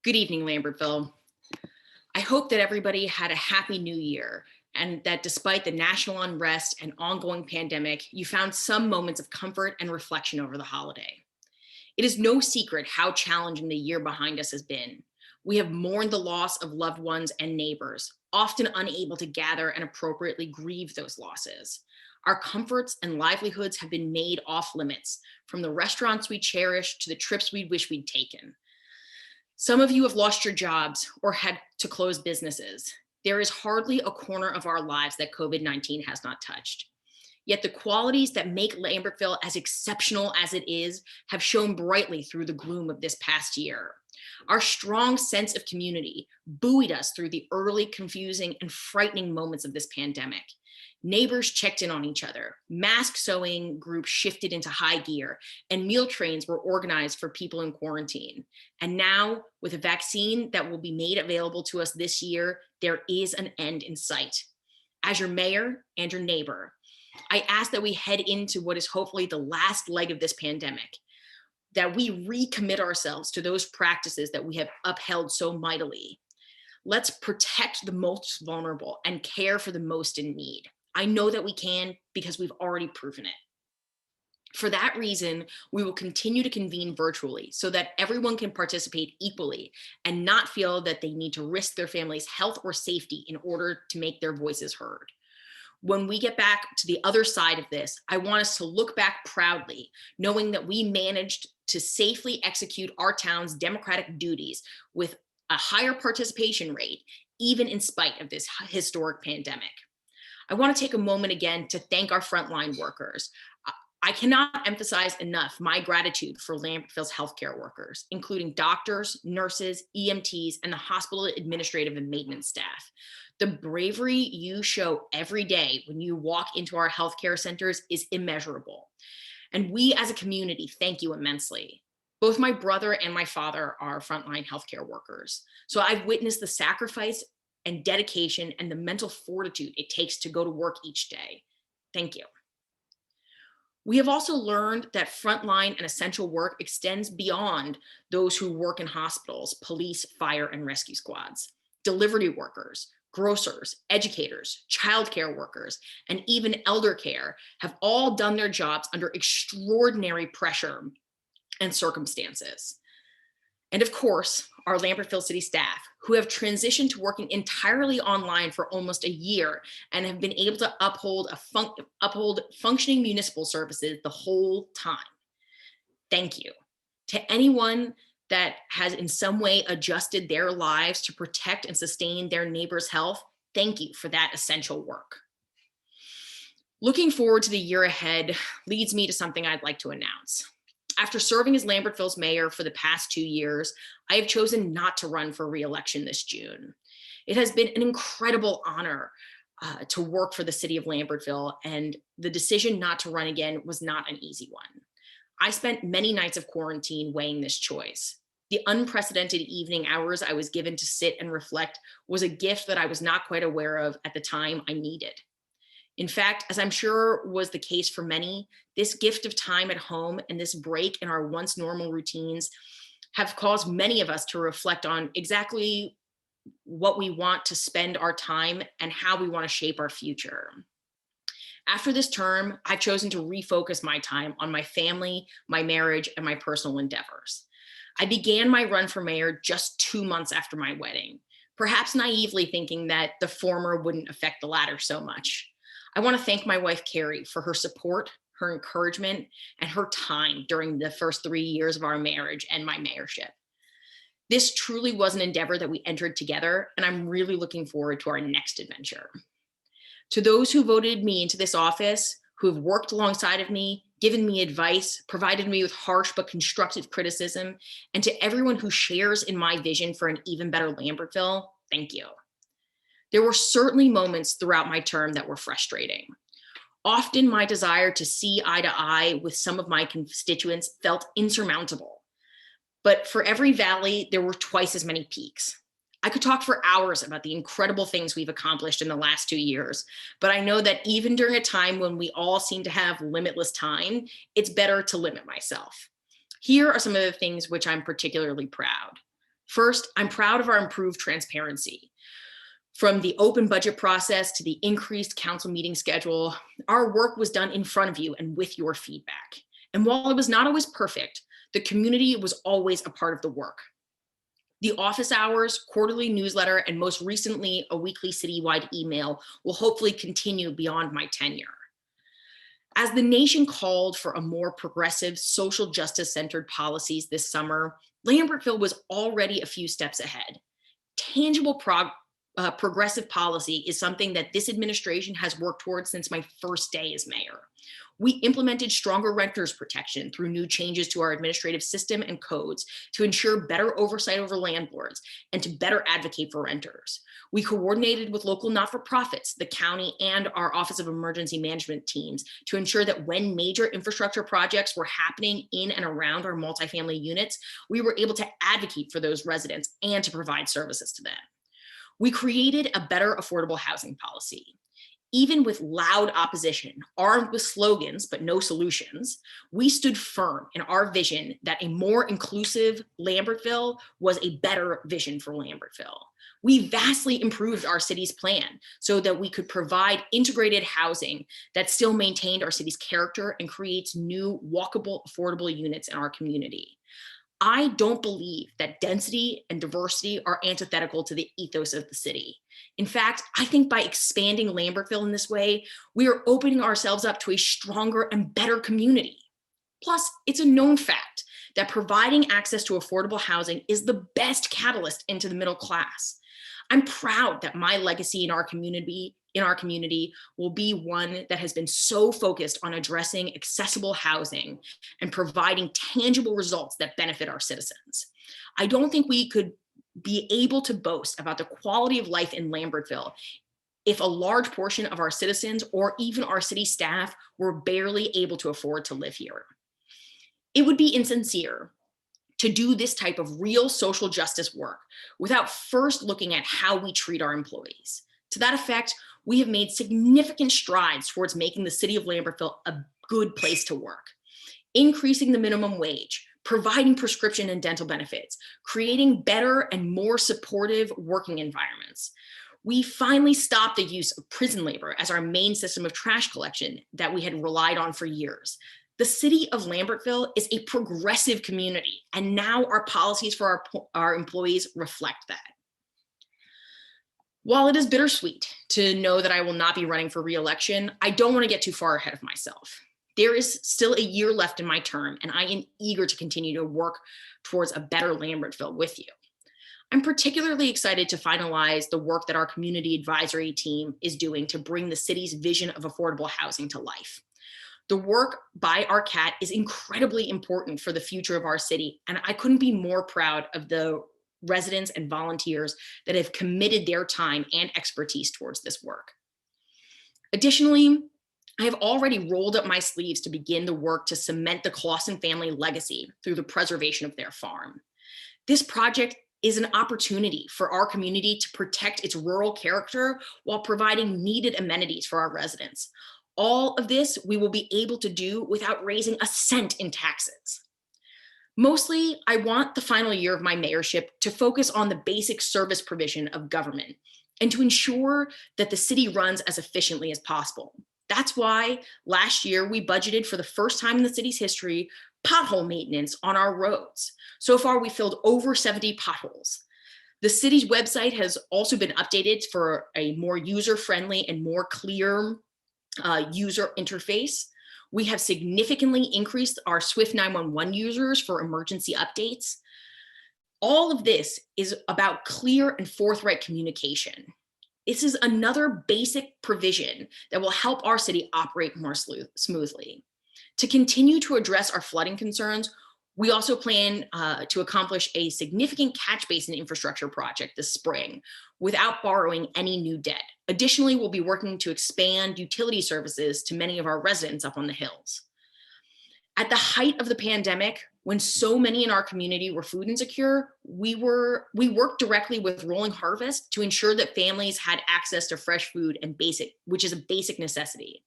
Good evening, Lambertville. I hope that everybody had a happy new year and that despite the national unrest and ongoing pandemic, you found some moments of comfort and reflection over the holiday. It is no secret how challenging the year behind us has been. We have mourned the loss of loved ones and neighbors, often unable to gather and appropriately grieve those losses. Our comforts and livelihoods have been made off limits, from the restaurants we cherish to the trips we wish we'd taken. Some of you have lost your jobs or had to close businesses. There is hardly a corner of our lives that COVID-19 has not touched. Yet the qualities that make Lambertville as exceptional as it is have shone brightly through the gloom of this past year. Our strong sense of community buoyed us through the early, confusing, and frightening moments of this pandemic. Neighbors checked in on each other, mask sewing groups shifted into high gear, and meal trains were organized for people in quarantine. And now, with a vaccine that will be made available to us this year, there is an end in sight. As your mayor and your neighbor, I ask that we head into what is hopefully the last leg of this pandemic, that we recommit ourselves to those practices that we have upheld so mightily. Let's protect the most vulnerable and care for the most in need. I know that we can because we've already proven it. For that reason, we will continue to convene virtually so that everyone can participate equally and not feel that they need to risk their family's health or safety in order to make their voices heard. When we get back to the other side of this, I want us to look back proudly, knowing that we managed to safely execute our town's democratic duties with a higher participation rate, even in spite of this historic pandemic. I want to take a moment again to thank our frontline workers. I cannot emphasize enough my gratitude for Lambertville's healthcare workers, including doctors, nurses, EMTs, and the hospital administrative and maintenance staff. The bravery you show every day when you walk into our healthcare centers is immeasurable. And we as a community thank you immensely. Both my brother and my father are frontline healthcare workers. So I've witnessed the sacrifice and dedication and the mental fortitude it takes to go to work each day. Thank you. We have also learned that frontline and essential work extends beyond those who work in hospitals, police, fire, and rescue squads. Delivery workers, grocers, educators, childcare workers, and even elder care have all done their jobs under extraordinary pressure and circumstances. And of course, our Lambertville City staff, who have transitioned to working entirely online for almost a year and have been able to uphold functioning municipal services the whole time. Thank you. To anyone that has in some way adjusted their lives to protect and sustain their neighbor's health, thank you for that essential work. Looking forward to the year ahead leads me to something I'd like to announce. After serving as Lambertville's mayor for the past 2 years, I have chosen not to run for re-election this June. It has been an incredible honor to work for the city of Lambertville, and the decision not to run again was not an easy one. I spent many nights of quarantine weighing this choice. The unprecedented evening hours I was given to sit and reflect was a gift that I was not quite aware of at the time I needed. In fact, as I'm sure was the case for many, this gift of time at home and this break in our once normal routines have caused many of us to reflect on exactly what we want to spend our time and how we want to shape our future. After this term, I've chosen to refocus my time on my family, my marriage, and my personal endeavors. I began my run for mayor just 2 months after my wedding, perhaps naively thinking that the former wouldn't affect the latter so much. I want to thank my wife, Carrie, for her support, her encouragement, and her time during the first 3 years of our marriage and my mayorship. This truly was an endeavor that we entered together, and I'm really looking forward to our next adventure. To those who voted me into this office, who have worked alongside of me, given me advice, provided me with harsh but constructive criticism, and to everyone who shares in my vision for an even better Lambertville, thank you. There were certainly moments throughout my term that were frustrating. Often my desire to see eye to eye with some of my constituents felt insurmountable. But for every valley, there were twice as many peaks. I could talk for hours about the incredible things we've accomplished in the last 2 years, but I know that even during a time when we all seem to have limitless time, it's better to limit myself. Here are some of the things which I'm particularly proud. First, I'm proud of our improved transparency. From the open budget process to the increased council meeting schedule, our work was done in front of you and with your feedback. And while it was not always perfect, the community was always a part of the work. The office hours, quarterly newsletter, and most recently, a weekly citywide email will hopefully continue beyond my tenure. As the nation called for a more progressive, social justice-centered policies this summer, Lambertville was already a few steps ahead. Tangible progressive policy is something that this administration has worked towards since my first day as mayor. We implemented stronger renters protection through new changes to our administrative system and codes to ensure better oversight over landlords and to better advocate for renters. We coordinated with local not-for-profits, the county, and our Office of Emergency Management teams to ensure that when major infrastructure projects were happening in and around our multifamily units, we were able to advocate for those residents and to provide services to them. We created a better affordable housing policy. Even with loud opposition, armed with slogans but no solutions, we stood firm in our vision that a more inclusive Lambertville was a better vision for Lambertville. We vastly improved our city's plan so that we could provide integrated housing that still maintained our city's character and creates new walkable, affordable units in our community. I don't believe that density and diversity are antithetical to the ethos of the city. In fact, I think by expanding Lambertville in this way, we are opening ourselves up to a stronger and better community. Plus, it's a known fact that providing access to affordable housing is the best catalyst into the middle class. I'm proud that my legacy in our community will be one that has been so focused on addressing accessible housing and providing tangible results that benefit our citizens. I don't think we could be able to boast about the quality of life in Lambertville if a large portion of our citizens or even our city staff were barely able to afford to live here. It would be insincere to do this type of real social justice work without first looking at how we treat our employees. To that effect, we have made significant strides towards making the city of Lambertville a good place to work, increasing the minimum wage, providing prescription and dental benefits, creating better and more supportive working environments. We finally stopped the use of prison labor as our main system of trash collection that we had relied on for years. The city of Lambertville is a progressive community, and now our policies for our employees reflect that. While it is bittersweet to know that I will not be running for re-election, I don't want to get too far ahead of myself. There is still a year left in my term, and I am eager to continue to work towards a better Lambertville with you. I'm particularly excited to finalize the work that our community advisory team is doing to bring the city's vision of affordable housing to life. The work by our CAT is incredibly important for the future of our city, and I couldn't be more proud of the residents and volunteers that have committed their time and expertise towards this work. Additionally, I have already rolled up my sleeves to begin the work to cement the Clausen family legacy through the preservation of their farm. This project is an opportunity for our community to protect its rural character while providing needed amenities for our residents. All of this we will be able to do without raising a cent in taxes. Mostly, I want the final year of my mayorship to focus on the basic service provision of government and to ensure that the city runs as efficiently as possible. That's why last year we budgeted for the first time in the city's history pothole maintenance on our roads. So far, we filled over 70 potholes. The city's website has also been updated for a more user-friendly and more clear user interface. We have significantly increased our Swift 911 users for emergency updates. All of this is about clear and forthright communication. This is another basic provision that will help our city operate more smoothly. To continue to address our flooding concerns, we also plan to accomplish a significant catch basin infrastructure project this spring without borrowing any new debt. Additionally, we'll be working to expand utility services to many of our residents up on the hills. At the height of the pandemic, when so many in our community were food insecure, we worked directly with Rolling Harvest to ensure that families had access to fresh food and which is a basic necessity.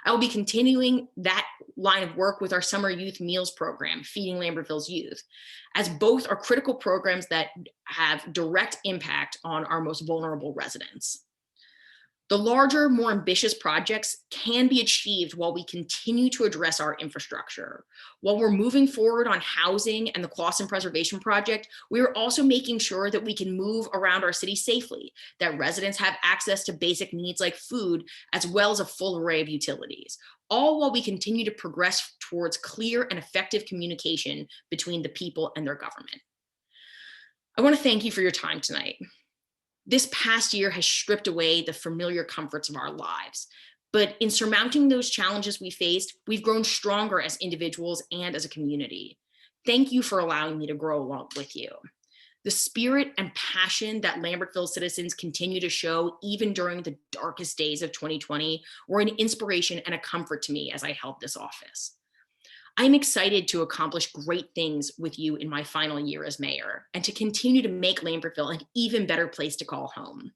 I will be continuing that line of work with our summer youth meals program, Feeding Lambertville's Youth, as both are critical programs that have direct impact on our most vulnerable residents. The larger, more ambitious projects can be achieved while we continue to address our infrastructure. While we're moving forward on housing and the Clawson Preservation Project, we are also making sure that we can move around our city safely, that residents have access to basic needs like food, as well as a full array of utilities, all while we continue to progress towards clear and effective communication between the people and their government. I want to thank you for your time tonight. This past year has stripped away the familiar comforts of our lives. But in surmounting those challenges we faced, we've grown stronger as individuals and as a community. Thank you for allowing me to grow along with you. The spirit and passion that Lambertville citizens continue to show, even during the darkest days of 2020, were an inspiration and a comfort to me as I held this office. I'm excited to accomplish great things with you in my final year as mayor and to continue to make Lambertville an even better place to call home.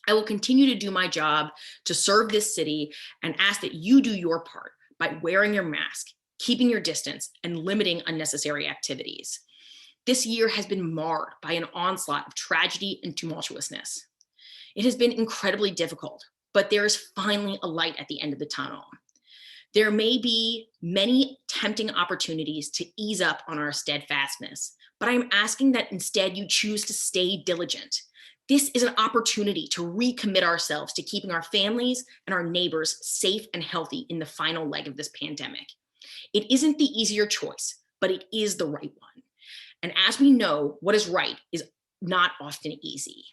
I will continue to do my job to serve this city and ask that you do your part by wearing your mask, keeping your distance, and limiting unnecessary activities. This year has been marred by an onslaught of tragedy and tumultuousness. It has been incredibly difficult, but there is finally a light at the end of the tunnel. There may be many tempting opportunities to ease up on our steadfastness, but I'm asking that instead you choose to stay diligent. This is an opportunity to recommit ourselves to keeping our families and our neighbors safe and healthy in the final leg of this pandemic. It isn't the easier choice, but it is the right one. And as we know, what is right is not often easy.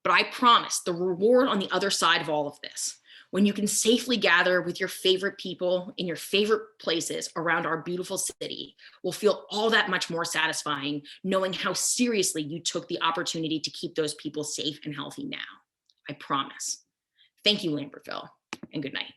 But I promise the reward on the other side of all of this, when you can safely gather with your favorite people in your favorite places around our beautiful city, will feel all that much more satisfying, knowing how seriously you took the opportunity to keep those people safe and healthy now. I promise. Thank you, Lambertville, and good night.